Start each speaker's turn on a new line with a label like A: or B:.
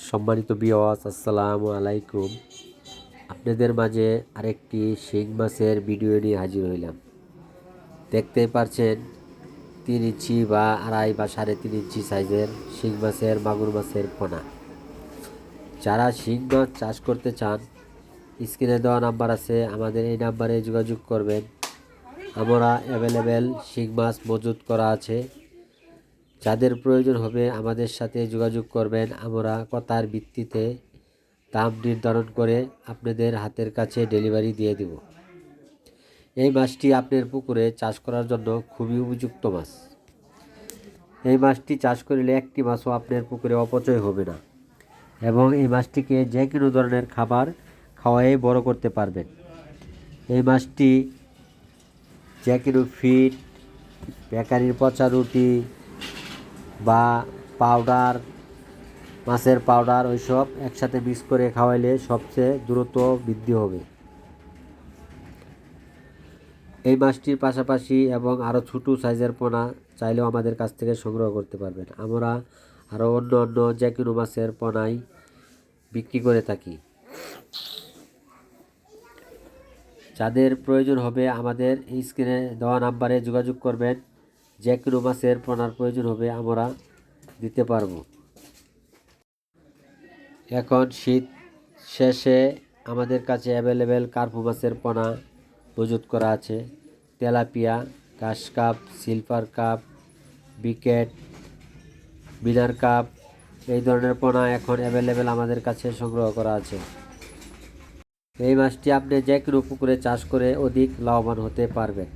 A: সম্মানিত ভিউয়ার্স, আসসালামু আলাইকুম। আপনাদের মাঝে আরেকটি শিং মাছের ভিডিও নিয়ে হাজির হইলাম। দেখতেই পারছেন 3 ইঞ্চি বা 2.5 বা 3.5 ইঞ্চি সাইজের শিং মাছের মাগুর মাছের পোনা। যারা শিং মাছ চাষ করতে চান, স্ক্রিনে দেওয়া নাম্বার আছে, আমাদের এই নাম্বারে যোগাযোগ করবেন। আমরা অ্যাভেলেবেল শিং মাছ মজুত করা আছে। যাদের প্রয়োজন হবে আমাদের সাথে যোগাযোগ করবেন। আমরা কথার ভিত্তিতে দাম নির্ধারণ করে আপনাদের হাতের কাছে ডেলিভারি দিয়ে দেব। এই মাছটি আপনার পুকুরে চাষ করার জন্য খুবই উপযুক্ত মাছ। এই মাছটি চাষ করলে একটি মাছও আপনার পুকুরে অপচয় হবে না এবং এই মাছটিকে যে কোনো ধরনের খাবার খাওয়াই বড় করতে পারবেন। এই মাছটি যে কোনো ফিড, বেকারির পচা রুটি বা পাউডার, মাছের পাউডার ওইসব একসাথে মিক্স করে খাওয়াইলে সবচেয়ে দ্রুত বৃদ্ধি হবে। এই মাছটির পাশাপাশি এবং আরও ছোটো সাইজের পোনা চাইলেও আমাদের কাছ থেকে সংগ্রহ করতে পারবেন। আমরা আরও অন্য যে কোনো মাছের পোনাই বিক্রি করে থাকি। যাদের প্রয়োজন হবে আমাদের এই স্ক্রিনে দেওয়া নাম্বারে যোগাযোগ করবেন। যে কোনো মাছের পোনার প্রয়োজন হবে আমরা দিতে পারবো। এখন শীত শেষে আমাদের কাছে অ্যাভেলেবেল কার্পু মাছের পোনা মজুত করা আছে। তেলাপিয়া, ঘাস কাপ, সিলভার কাপ, বিকেট, মিনার কাপ, এই ধরনের পোনা এখন অ্যাভেলেবেল আমাদের কাছে সংগ্রহ করা আছে। এই মাছটি আপনি যে কোনো পুকুরে চাষ করে অধিক লাভবান হতে পারবেন।